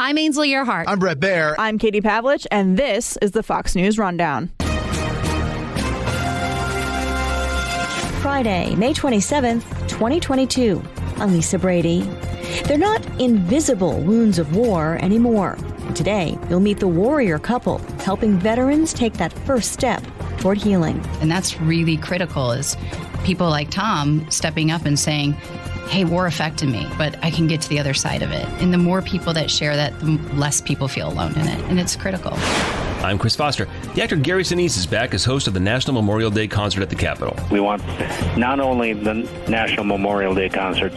I'm Ainsley Earhart. I'm Brett Baer. I'm Katie Pavlich, and this is the Fox News Rundown. Friday, May 27th, 2022. I'm Lisa Brady. They're not invisible wounds of war anymore. And today, you'll meet the warrior couple helping veterans take that first step toward healing. And that's really critical, is people like Tom stepping up and saying, hey, war affected me, but I can get to the other side of it. And the more people that share that, the less people feel alone in it. And it's critical. I'm Chris Foster. The actor Gary Sinise is back as host of the National Memorial Day Concert at the Capitol. We want not only the National Memorial Day Concert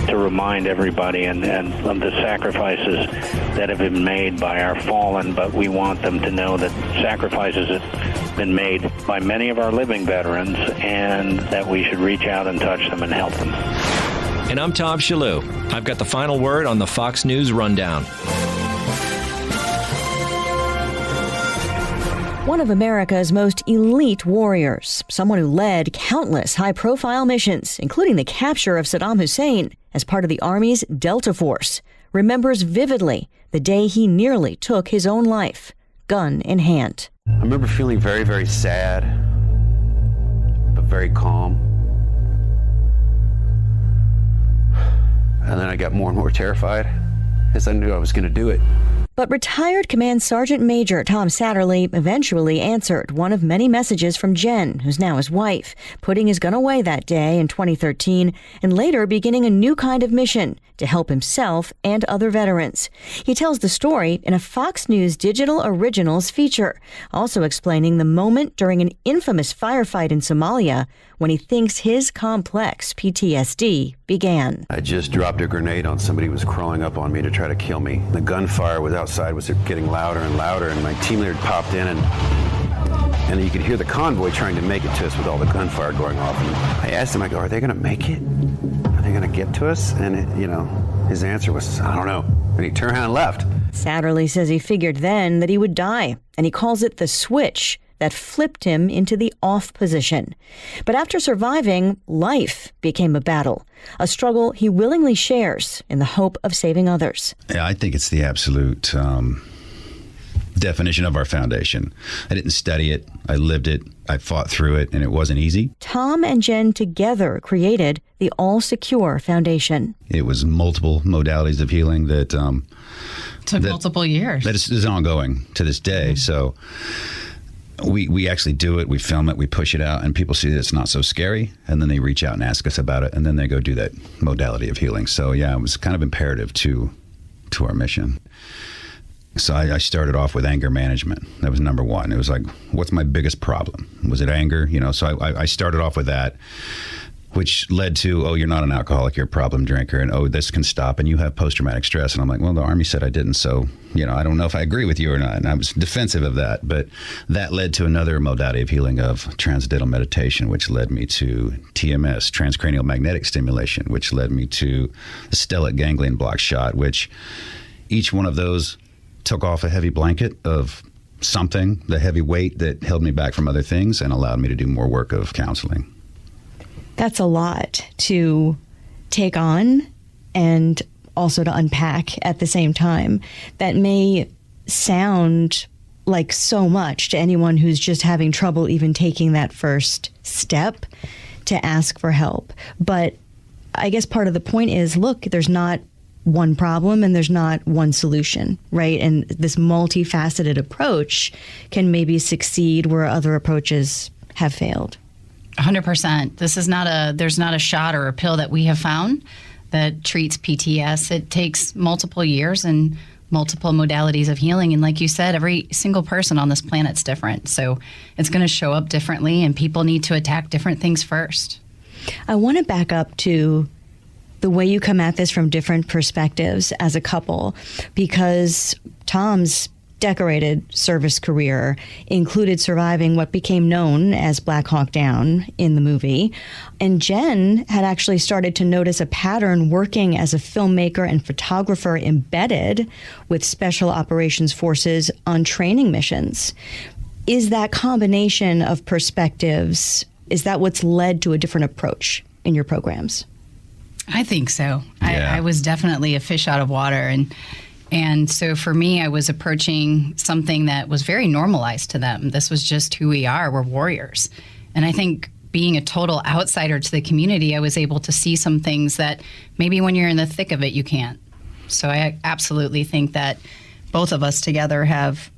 to remind everybody and of the sacrifices that have been made by our fallen, but we want them to know that sacrifices have been made by many of our living veterans and that we should reach out and touch them and help them. And I'm Tom Shalhoub. I've got the final word on the Fox News Rundown. One of America's most elite warriors, someone who led countless high-profile missions, including the capture of Saddam Hussein as part of the Army's Delta Force, remembers vividly the day he nearly took his own life, gun in hand. I remember feeling very, very sad, but very calm. And then I got more and more terrified as I knew I was going to do it. But retired Command Sergeant Major Tom Satterly eventually answered one of many messages from Jen, who's now his wife, putting his gun away that day in 2013 and later beginning a new kind of mission to help himself and other veterans. He tells the story in a Fox News Digital Originals feature, also explaining the moment during an infamous firefight in Somalia when he thinks his complex PTSD began. I just dropped a grenade on somebody who was crawling up on me to try to kill me. The gunfire was outside, was getting louder and louder, and my team leader popped in, and you could hear the convoy trying to make it to us with all the gunfire going off. And I asked him, I go, are they going to make it? Are they going to get to us? And, his answer was, I don't know. And he turned around and left. Satterly says he figured then that he would die, and he calls it the switch that flipped him into the off position. But after surviving, life became a battle, a struggle he willingly shares in the hope of saving others. Yeah, I think it's the absolute definition of our foundation. I didn't study it. I lived it. I fought through it, and it wasn't easy. Tom and Jen together created the All Secure Foundation. It was multiple modalities of healing that took multiple years. That is ongoing to this day. Mm-hmm. So we actually do it, we film it, we push it out, and people see that it's not so scary, and then they reach out and ask us about it, and then they go do that modality of healing. So yeah, it was kind of imperative to our mission. So I started off with anger management. That was number one. It was like, what's my biggest problem? Was it anger? So I started off with that, which led to, oh, you're not an alcoholic, you're a problem drinker, and oh, this can stop, and you have post-traumatic stress. And I'm like, well, the Army said I didn't, so, I don't know if I agree with you or not. And I was defensive of that, but that led to another modality of healing of transcendental meditation, which led me to TMS, transcranial magnetic stimulation, which led me to the stellate ganglion block shot, which each one of those took off a heavy blanket of something, the heavy weight that held me back from other things and allowed me to do more work of counseling. That's a lot to take on and also to unpack at the same time. That may sound like so much to anyone who's just having trouble even taking that first step to ask for help. But I guess part of the point is, look, there's not one problem and there's not one solution, right? And this multifaceted approach can maybe succeed where other approaches have failed. 100%. There's not a shot or a pill that we have found that treats PTS. It takes multiple years and multiple modalities of healing. And like you said, every single person on this planet's different. So it's going to show up differently, and people need to attack different things first. I want to back up to the way you come at this from different perspectives as a couple, because Tom's decorated service career included surviving what became known as Black Hawk Down in the movie. And Jen had actually started to notice a pattern working as a filmmaker and photographer embedded with Special Operations Forces on training missions. Is that combination of perspectives, is that what's led to a different approach in your programs? I think so. Yeah. I was definitely a fish out of water, and And so for me, I was approaching something that was very normalized to them. This was just who we are. We're warriors. And I think being a total outsider to the community, I was able to see some things that maybe when you're in the thick of it, you can't. So I absolutely think that both of us together have...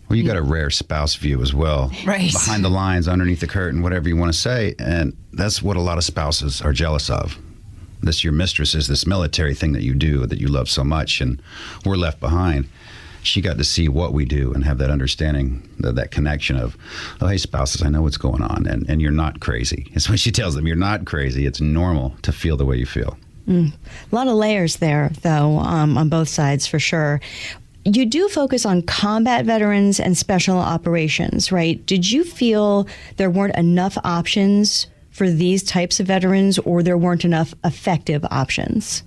Well, you got a rare spouse view as well. Right. Behind the lines, underneath the curtain, whatever you want to say. And that's what a lot of spouses are jealous of. This your mistress is this military thing that you do that you love so much, and we're left behind. She got to see what we do and have that understanding, that connection of, oh, hey, spouses, I know what's going on, and you're not crazy. It's when she tells them, you're not crazy. It's normal to feel the way you feel. A lot of layers there, though, on both sides, for sure. You do focus on combat veterans and special operations, right? Did you feel there weren't enough options for these types of veterans, or there weren't enough effective options?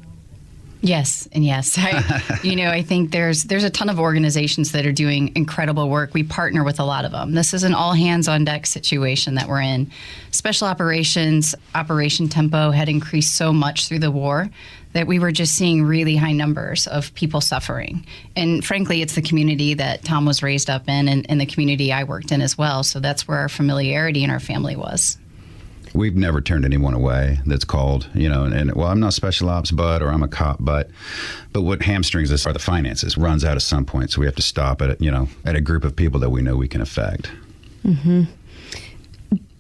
Yes, and yes. I think there's a ton of organizations that are doing incredible work. We partner with a lot of them. This is an all hands on deck situation that we're in. Special operations, operation tempo had increased so much through the war that we were just seeing really high numbers of people suffering. And frankly, it's the community that Tom was raised up in, and the community I worked in as well. So that's where our familiarity in our family was. We've never turned anyone away that's called, and well, I'm not special ops, but, or I'm a cop, but what hamstrings us are the finances. Runs out at some point, so we have to stop at a group of people that we know we can affect. Mm-hmm.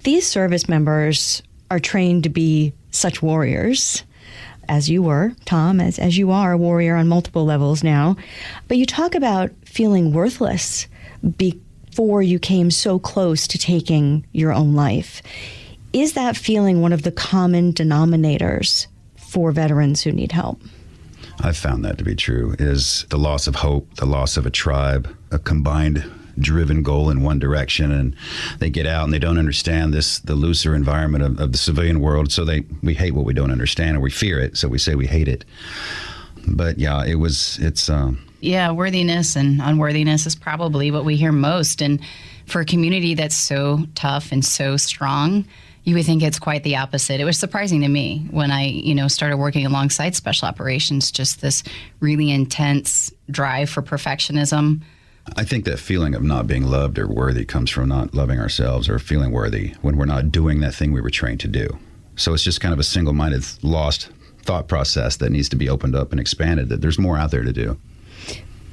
These service members are trained to be such warriors, as you were, Tom, as you are a warrior on multiple levels now. But you talk about feeling worthless before you came so close to taking your own life. Is that feeling one of the common denominators for veterans who need help? I've found that to be true, is the loss of hope, the loss of a tribe, a combined driven goal in one direction, and they get out and they don't understand the looser environment of the civilian world, so we hate what we don't understand, or we fear it, so we say we hate it. But yeah, worthiness and unworthiness is probably what we hear most. And for a community that's so tough and so strong, you would think it's quite the opposite. It was surprising to me when I, started working alongside special operations, just this really intense drive for perfectionism. I think that feeling of not being loved or worthy comes from not loving ourselves or feeling worthy when we're not doing that thing we were trained to do. So it's just kind of a single-minded, lost thought process that needs to be opened up and expanded, that there's more out there to do.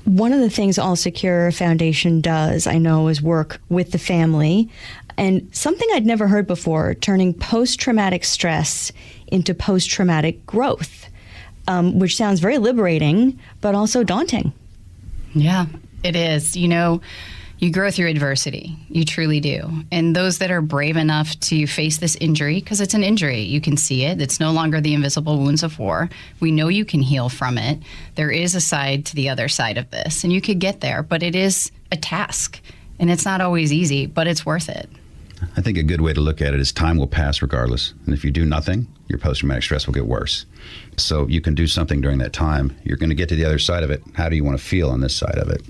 One of the things All Secure Foundation does, I know, is work with the family. And something I'd never heard before, turning post-traumatic stress into post-traumatic growth, which sounds very liberating, but also daunting. Yeah, it is. You grow through adversity. You truly do. And those that are brave enough to face this injury, because it's an injury, you can see it. It's no longer the invisible wounds of war. We know you can heal from it. There is a side to the other side of this, and you could get there, but it is a task. And it's not always easy, but it's worth it. I think a good way to look at it is time will pass regardless. And if you do nothing, your post-traumatic stress will get worse. So you can do something during that time. You're going to get to the other side of it. How do you want to feel on this side of it?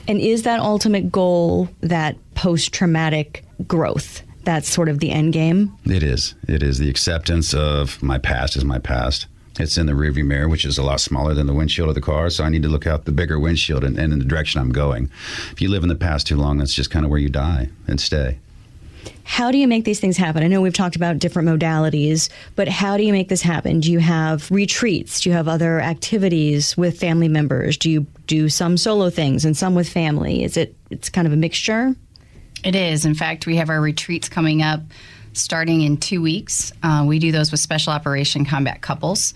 And is that ultimate goal that post-traumatic growth? That's sort of the end game? It is. It is the acceptance of my past is my past. It's in the rearview mirror, which is a lot smaller than the windshield of the car, so I need to look out the bigger windshield and in the direction I'm going. If you live in the past too long, that's just kind of where you die and stay. How do you make these things happen? I know we've talked about different modalities, but how do you make this happen? Do you have retreats? Do you have other activities with family members? Do you do some solo things and some with family? It's kind of a mixture? It is. In fact, we have our retreats coming up starting in 2 weeks. We do those with special operation combat couples.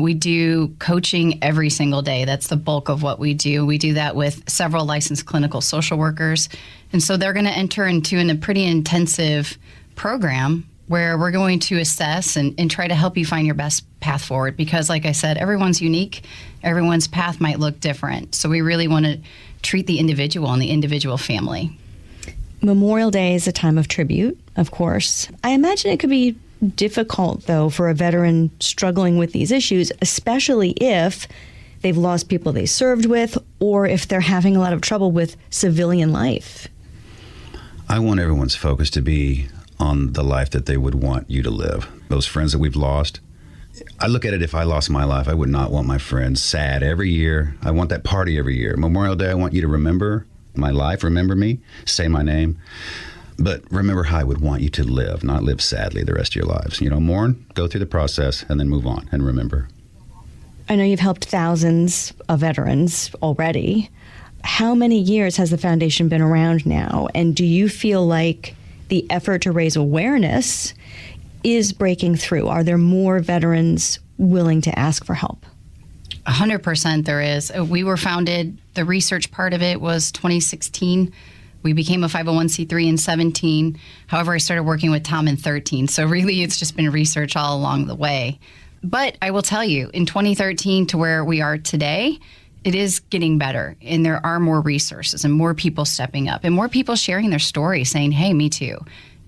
We do coaching every single day. That's the bulk of what we do. We do that with several licensed clinical social workers. And so they're going to enter into a pretty intensive program where we're going to assess and try to help you find your best path forward. Because like I said, everyone's unique. Everyone's path might look different. So we really want to treat the individual and the individual family. Memorial Day is a time of tribute, of course. I imagine it could be difficult, though, for a veteran struggling with these issues, especially if they've lost people they served with or if they're having a lot of trouble with civilian life. I want everyone's focus to be on the life that they would want you to live. Those friends that we've lost, I look at it, if I lost my life, I would not want my friends sad every year. I want that party every year. Memorial Day, I want you to remember my life, remember me, say my name. But remember how I would want you to live, not live sadly the rest of your lives. Mourn, go through the process, and then move on and remember. I know you've helped thousands of veterans already. How many years has the foundation been around now? And do you feel like the effort to raise awareness is breaking through? Are there more veterans willing to ask for help? 100% there is. We were founded, the research part of it was 2016. We became a 501c3 in 17. However, I started working with Tom in 13. So really, it's just been research all along the way. But I will tell you, in 2013 to where we are today, it is getting better. And there are more resources and more people stepping up and more people sharing their story saying, hey, me too.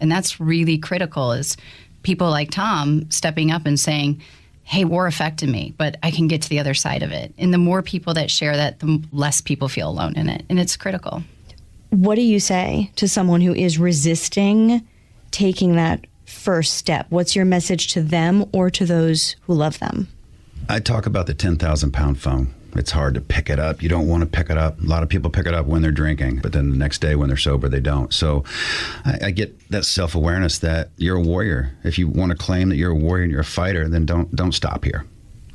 And that's really critical, is people like Tom stepping up and saying, hey, war affected me, but I can get to the other side of it. And the more people that share that, the less people feel alone in it. And it's critical. What do you say to someone who is resisting taking that first step? What's your message to them or to those who love them? I talk about the 10,000-pound phone. It's hard to pick it up. You don't want to pick it up. A lot of people pick it up when they're drinking, but then the next day when they're sober, they don't. So I get that self-awareness that you're a warrior. If you want to claim that you're a warrior and you're a fighter, then don't stop here.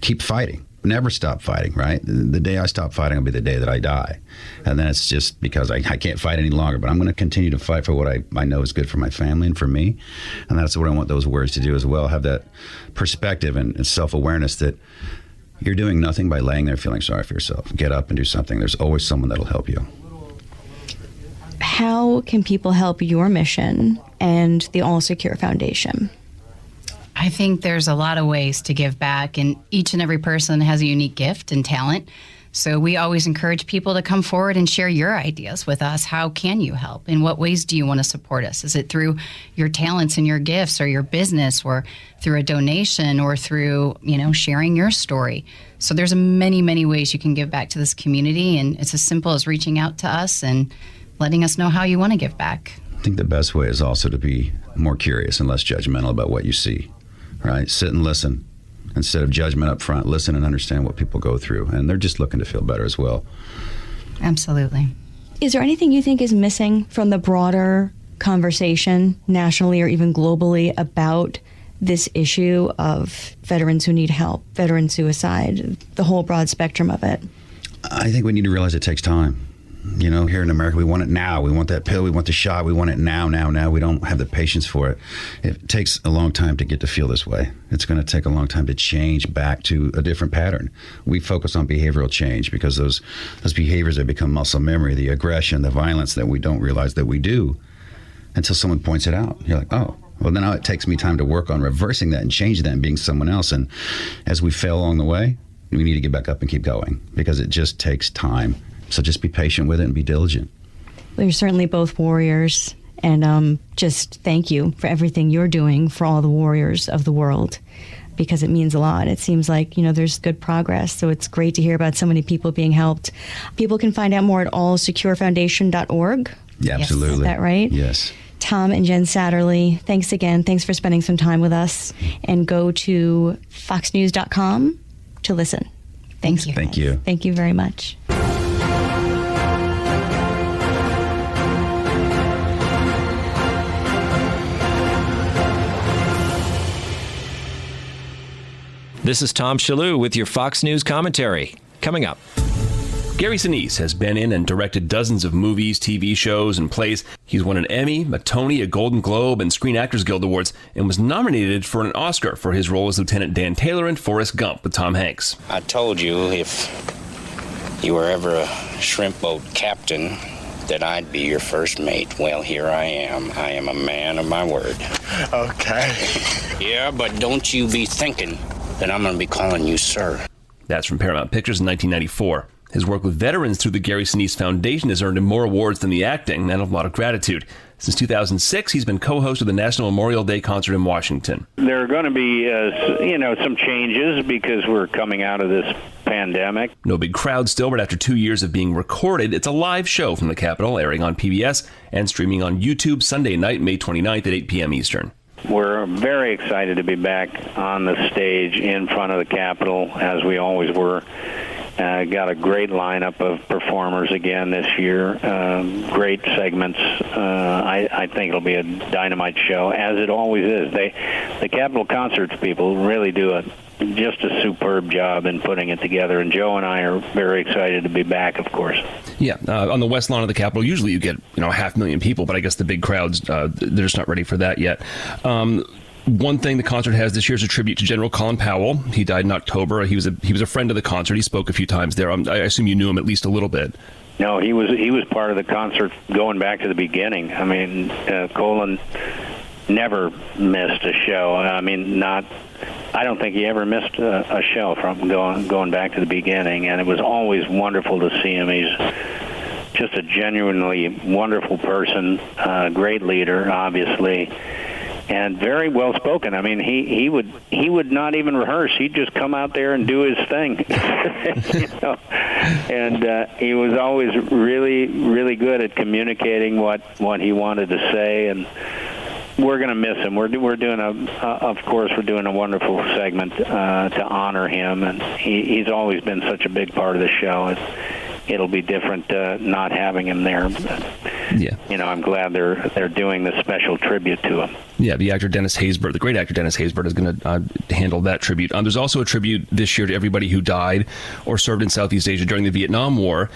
Keep fighting. Never stop fighting, right? The day I stop fighting will be the day that I die. And then it's just because I can't fight any longer, but I'm going to continue to fight for what I know is good for my family and for me. And that's what I want those warriors to do as well, have that perspective and self-awareness that you're doing nothing by laying there feeling sorry for yourself. Get up and do something. There's always someone that'll help you. How can people help your mission and the All Secure Foundation? I think there's a lot of ways to give back, and each and every person has a unique gift and talent. So we always encourage people to come forward and share your ideas with us. How can you help? In what ways do you want to support us? Is it through your talents and your gifts, or your business, or through a donation, or through, sharing your story? So there's many, many ways you can give back to this community, and it's as simple as reaching out to us and letting us know how you want to give back. I think the best way is also to be more curious and less judgmental about what you see, right? Sit and listen. Instead of judgment up front, listen and understand what people go through. And they're just looking to feel better as well. Absolutely. Is there anything you think is missing from the broader conversation nationally or even globally about this issue of veterans who need help, veteran suicide, the whole broad spectrum of it? I think we need to realize it takes time. Here in America, we want it now. We want that pill. We want the shot. We want it now. We don't have the patience for it. It takes a long time to get to feel this way. It's going to take a long time to change back to a different pattern. We focus on behavioral change because those behaviors have become muscle memory, the aggression, the violence that we don't realize that we do until someone points it out. You're like, oh, well, now it takes me time to work on reversing that and changing that and being someone else. And as we fail along the way, we need to get back up and keep going because it just takes time. So just be patient with it and be diligent. Well, you're certainly both warriors. And just thank you for everything you're doing for all the warriors of the world, because it means a lot. It seems like, there's good progress. So it's great to hear about so many people being helped. People can find out more at allsecurefoundation.org. Yeah, absolutely. Is that right? Yes. Tom and Jen Satterly, thanks again. Thanks for spending some time with us. And go to foxnews.com to listen. Thanks. Thank you. Thank you very much. This is Tom Shalhoub with your Fox News commentary. Coming up. Gary Sinise has been in and directed dozens of movies, TV shows, and plays. He's won an Emmy, a Tony, a Golden Globe, and Screen Actors Guild Awards, and was nominated for an Oscar for his role as Lieutenant Dan Taylor in Forrest Gump with Tom Hanks. I told you if you were ever a shrimp boat captain that I'd be your first mate. Well, here I am. I am a man of my word. Okay. Yeah, but don't you be thinking that I'm going to be calling you sir. That's from Paramount Pictures in 1994. His work with veterans through the Gary Sinise Foundation has earned him more awards than the acting, and a lot of gratitude. Since 2006, he's been co-host of the National Memorial Day concert in Washington. There are going to be, some changes because we're coming out of this pandemic. No big crowd still, but after 2 years of being recorded, it's a live show from the Capitol, airing on PBS and streaming on YouTube Sunday night, May 29th at 8 p.m. Eastern. We're very excited to be back on the stage in front of the Capitol, as we always were. Got a great lineup of performers again this year. Great segments. I think it'll be a dynamite show, as it always is. The Capitol Concerts people really do just a superb job in putting it together, and Joe and I are very excited to be back, of course. Yeah, on the west lawn of the Capitol, usually you get 500,000 people, but I guess the big crowds, they're just not ready for that yet. One thing the concert has this year is a tribute to General Colin Powell. He died in October. He was a friend of the concert. He spoke a few times there. I assume you knew him at least a little bit. No, he was part of the concert going back to the beginning. I mean, Colin never missed a show. I mean, I don't think he ever missed a show from going back to the beginning, and it was always wonderful to see him. He's just a genuinely wonderful person, great leader, obviously, and very well spoken. I mean, he would not even rehearse. He'd just come out there and do his thing. And he was always really, really good at communicating what he wanted to say, and we're going to miss him. We're doing of course, we're doing a wonderful segment to honor him, and he's always been such a big part of the show. It'll be different not having him there. Yeah. I'm glad they're doing this special tribute to him. Yeah, the actor Dennis Haysbert, the great actor Dennis Haysbert, is going to handle that tribute. There's also a tribute this year to everybody who died or served in Southeast Asia during the Vietnam War.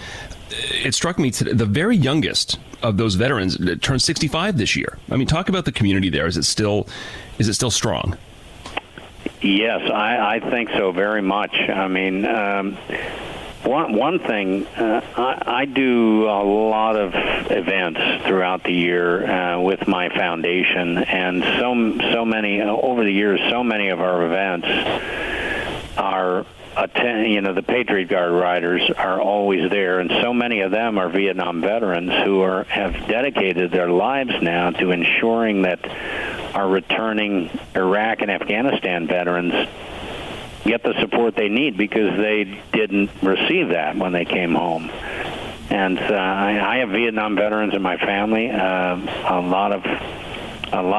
It struck me today, the very youngest of those veterans turned 65 this year. I mean, talk about the community there. Is it still strong? Yes, I think so very much. I mean, one thing, I do a lot of events throughout the year with my foundation, and so many over the years. So many of our events are the Patriot Guard riders are always there, and so many of them are Vietnam veterans who have dedicated their lives now to ensuring that our returning Iraq and Afghanistan veterans get the support they need, because they didn't receive that when they came home. And I have Vietnam veterans in my family. A lot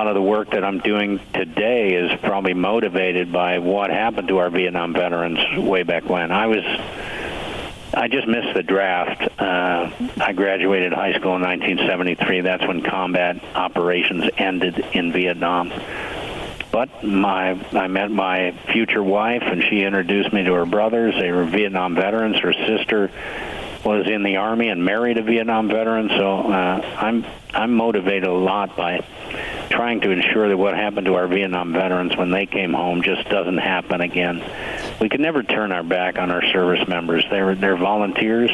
of the work that I'm doing today is probably motivated by what happened to our Vietnam veterans way back when. I just missed the draft. I graduated high school in 1973. That's when combat operations ended in Vietnam. But I met my future wife, and she introduced me to her brothers. They were Vietnam veterans. Her sister was in the Army and married a Vietnam veteran. So I'm motivated a lot by trying to ensure that what happened to our Vietnam veterans when they came home just doesn't happen again. We could never turn our back on our service members. They're volunteers.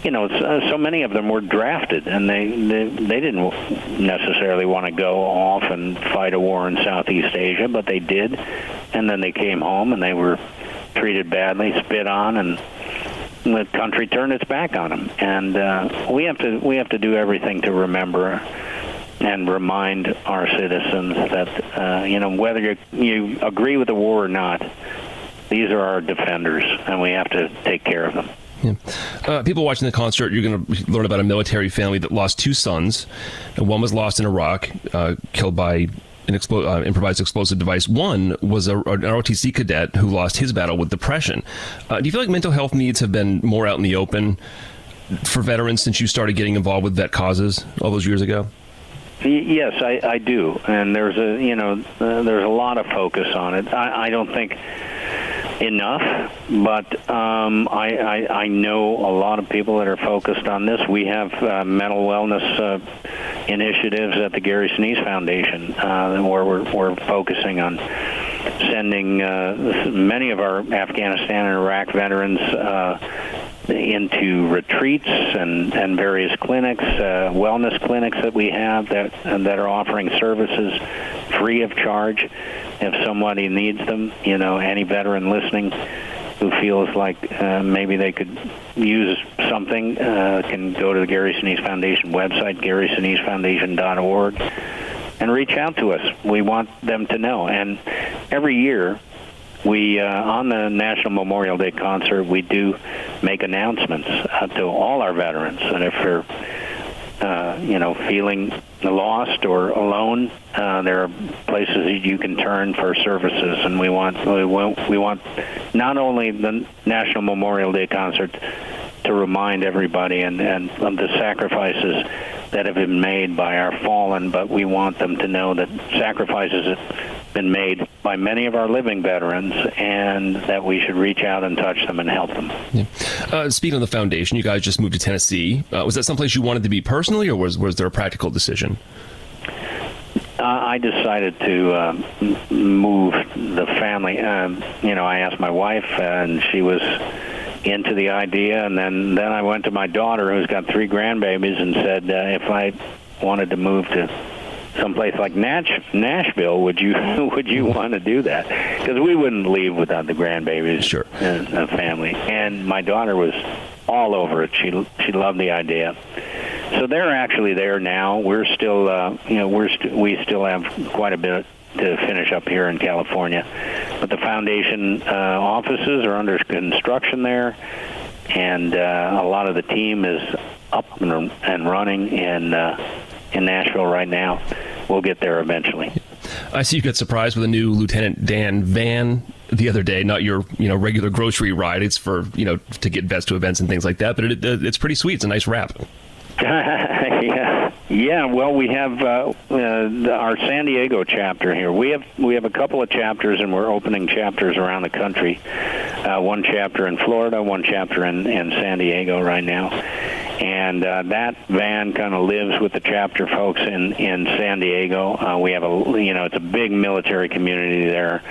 So many of them were drafted, and they didn't necessarily want to go off and fight a war in Southeast Asia, but they did. And then they came home, and they were treated badly, spit on, and the country turned its back on them. And we have to do everything to remember and remind our citizens that whether you agree with the war or not, these are our defenders, and we have to take care of them. Yeah. People watching the concert, you're going to learn about a military family that lost two sons. One was lost in Iraq, killed by an improvised explosive device. One was an ROTC cadet who lost his battle with depression. Do you feel like mental health needs have been more out in the open for veterans since you started getting involved with vet causes all those years ago? Yes, I do, and there's a lot of focus on it. I don't think enough, but I know a lot of people that are focused on this. We have mental wellness initiatives at the Gary Sinise Foundation where we're focusing on sending many of our Afghanistan and Iraq veterans into retreats and various clinics, wellness clinics that we have that are offering services free of charge if somebody needs them. Any veteran listening who feels like maybe they could use something can go to the Gary Sinise Foundation website, GarySiniseFoundation.org, and reach out to us. We want them to know. And every year, we on the National Memorial Day concert, we do make announcements to all our veterans. And if feeling lost or alone, there are places that you can turn for services, and we want not only the National Memorial Day concert to remind everybody and of the sacrifices that have been made by our fallen, but we want them to know that sacrifices have been made by many of our living veterans, and that we should reach out and touch them and help them. Yeah. Speaking of the foundation, you guys just moved to Tennessee. Was that someplace you wanted to be personally, or was there a practical decision? I decided to move the family. I asked my wife, and she was into the idea, and then I went to my daughter, who's got 3 grandbabies, and said, if I wanted to move to someplace like Nashville, would you want to do that? Because we wouldn't leave without the grandbabies. Sure. And the family. And my daughter was all over it. She loved the idea. So they're actually there now. We're still, we still have quite a bit to finish up here in California. But the foundation offices are under construction there, and a lot of the team is up and running in Nashville right now. We'll get there eventually. I see you got surprised with a new Lieutenant Dan van the other day. Not your regular grocery ride. It's for to get vets to events and things like that. But it's pretty sweet. It's a nice wrap. Yeah. Well, we have our San Diego chapter here. We have a couple of chapters, and we're opening chapters around the country. One chapter in Florida, one chapter in San Diego right now. And that van kind of lives with the chapter folks in San Diego. We have it's a big military community there.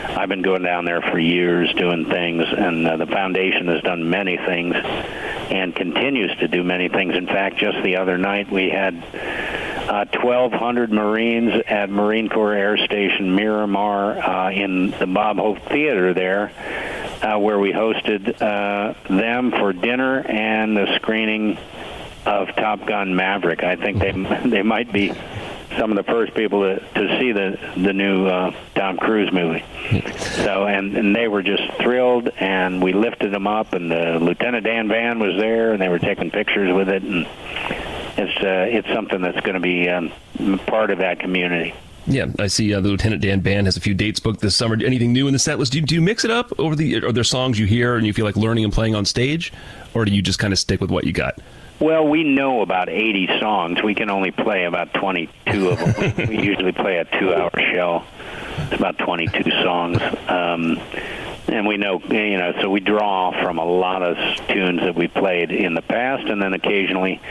I've been going down there for years doing things, and the foundation has done many things and continues to do many things. In fact, just the other night we had 1,200 Marines at Marine Corps Air Station Miramar in the Bob Hope Theater there, where we hosted them for dinner and the screening of Top Gun Maverick. I think they might be some of the first people to see the new Tom Cruise movie. So and they were just thrilled, and we lifted them up, and the Lieutenant Dan van was there, and they were taking pictures with it, and it's something that's going to be part of that community. Yeah, I see the Lieutenant Dan band has a few dates booked this summer. Anything new in the set list? Do you mix it up over are there songs you hear and you feel like learning and playing on stage, or do you just kind of stick with what you got? Well, we know about 80 songs. We can only play about 22 of them. We usually play a 2-hour show. It's about 22 songs. And we know, so we draw from a lot of tunes that we played in the past, and then occasionally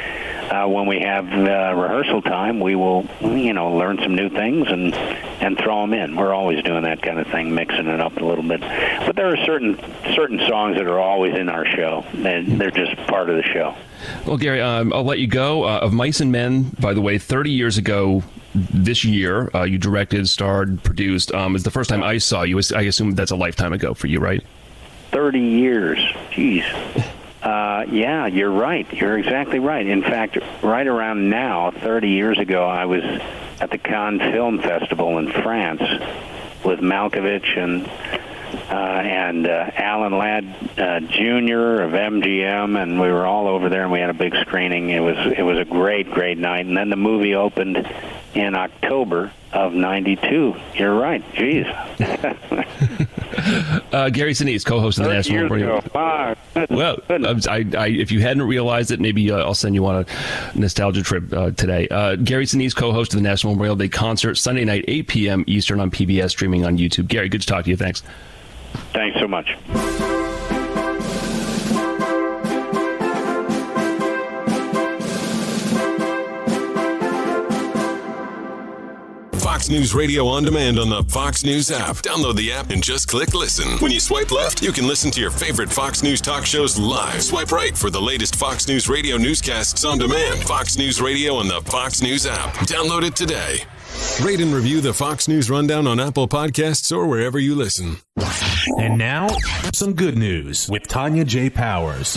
when we have rehearsrsal time, we will, learn some new things and throw them in. We're always doing that kind of thing, mixing it up a little bit. But there are certain songs that are always in our show, and they're just part of the show. Well, Gary, I'll let you go. Of Mice and Men, by the way, 30 years ago this year, you directed, starred, produced. It's the first time I saw you. I assume that's a lifetime ago for you, right? 30 years. Jeez. Yeah, you're right. You're exactly right. In fact, right around now, 30 years ago, I was at the Cannes Film Festival in France with Malkovich and Alan Ladd Jr. of MGM, and we were all over there, and we had a big screening. It was a great night. And then the movie opened in October of '92. You're right. Jeez. Gary Sinise, co-host of the National Memorial. Well, if you hadn't realized it, maybe I'll send you on a nostalgia trip today. Gary Sinise, co-host of the National Memorial Day concert, Sunday night, 8 p.m. Eastern on PBS, streaming on YouTube. Gary, good to talk to you. Thanks. Thanks so much. Fox News Radio on demand on the Fox News app. Download the app and just click listen. When you swipe left, you can listen to your favorite Fox News talk shows live. Swipe right for the latest Fox News Radio newscasts on demand. Fox News Radio on the Fox News app. Download it today. Rate and review the Fox News Rundown on Apple Podcasts or wherever you listen. And now, some good news with Tanya J. Powers.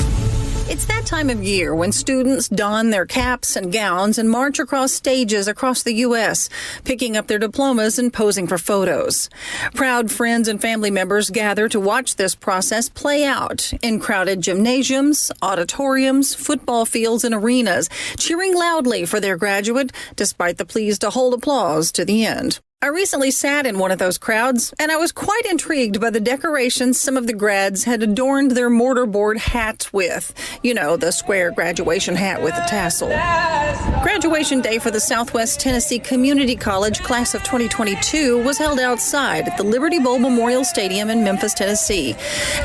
It's that time of year when students don their caps and gowns and march across stages across the U.S., picking up their diplomas and posing for photos. Proud friends and family members gather to watch this process play out in crowded gymnasiums, auditoriums, football fields, and arenas, cheering loudly for their graduate despite the pleas to hold applause to the end. I recently sat in one of those crowds, and I was quite intrigued by the decorations some of the grads had adorned their mortarboard hats with. You know, the square graduation hat with a tassel. Graduation day for the Southwest Tennessee Community College class of 2022 was held outside at the Liberty Bowl Memorial Stadium in Memphis, Tennessee.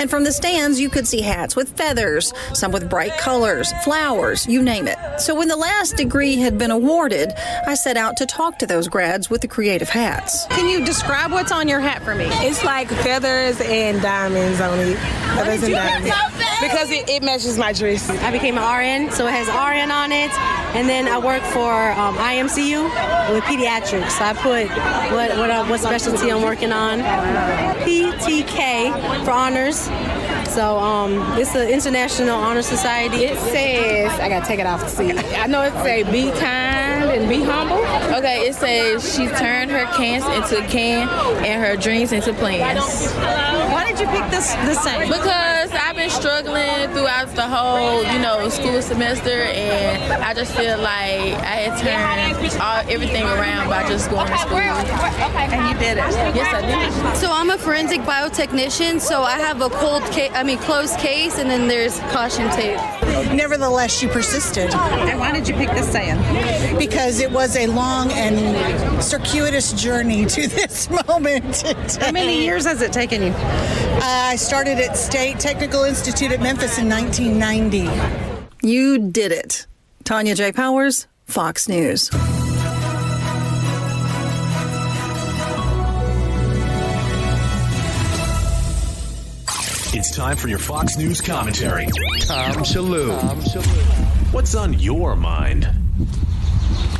And from the stands, you could see hats with feathers, some with bright colors, flowers, you name it. So when the last degree had been awarded, I set out to talk to those grads with the creative hats. Can you describe what's on your hat for me? It's like feathers and diamonds on it. Feathers and diamonds. Because it matches my dress. I became an RN, so it has RN on it. And then I work for IMCU with pediatrics. So I put what specialty I'm working on. PTK for honors. So it's an International Honor Society. It says, I gotta take it off to see. I know it says be kind and be humble. Okay, it says she turned her cans into can and her dreams into plans. Why did you pick this saying? Because I've been struggling throughout the whole, school semester, and I just feel like I had turned everything around by just going to school. And you did it. Yes, I did. So I'm a forensic biotechnician, so I have a closed case, and then there's caution tape. Nevertheless, you persisted. And why did you pick this saying? Because it was a long and circuitous journey to this moment. How many years has it taken you? I started at State Technical Institute at Memphis in 1990. You did it. Tanya J. Powers, Fox News. It's time for your Fox News commentary. Tom Shalhoub. What's on your mind?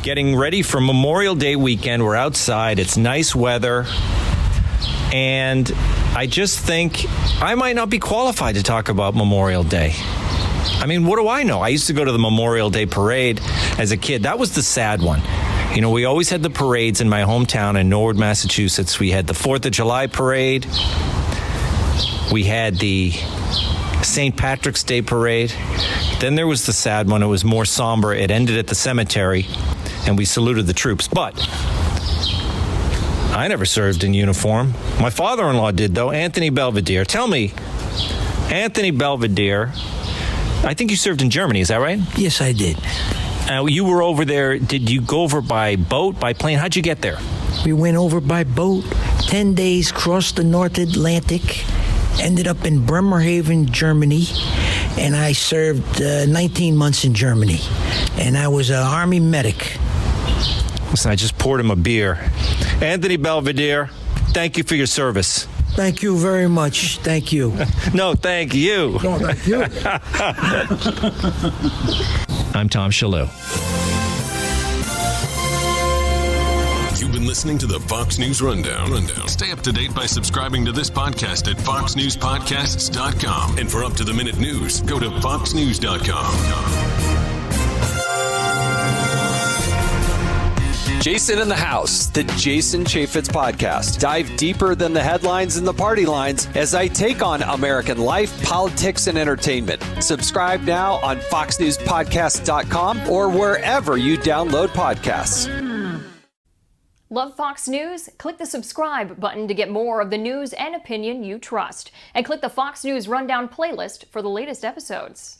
Getting ready for Memorial Day weekend. We're outside. It's nice weather. And I just think I might not be qualified to talk about Memorial Day. I mean, what do I know? I used to go to the Memorial Day parade as a kid. That was the sad one. We always had the parades in my hometown in Norwood, Massachusetts. We had the 4th of July parade. We had the St. Patrick's Day parade. Then there was the sad one. It was more somber. It ended at the cemetery, and we saluted the troops. But I never served in uniform. My father-in-law did, though, Anthony Belvedere. Tell me, Anthony Belvedere, I think you served in Germany, is that right? Yes, I did. You were over there. Did you go over by boat, by plane? How'd you get there? We went over by boat, 10 days, crossed the North Atlantic, ended up in Bremerhaven, Germany, and I served 19 months in Germany. And I was an Army medic. Listen, I just poured him a beer. Anthony Belvedere, thank you for your service. Thank you very much. Thank you. No, thank you. No, thank you. I'm Tom Shalhoub. You've been listening to the Fox News Rundown. Stay up to date by subscribing to this podcast at foxnewspodcasts.com. And for up-to-the-minute news, go to foxnews.com. Jason in the House, the Jason Chaffetz podcast. Dive deeper than the headlines and the party lines as I take on American life, politics, and entertainment. Subscribe now on foxnewspodcasts.com or wherever you download podcasts. Love Fox News? Click the subscribe button to get more of the news and opinion you trust. And click the Fox News Rundown playlist for the latest episodes.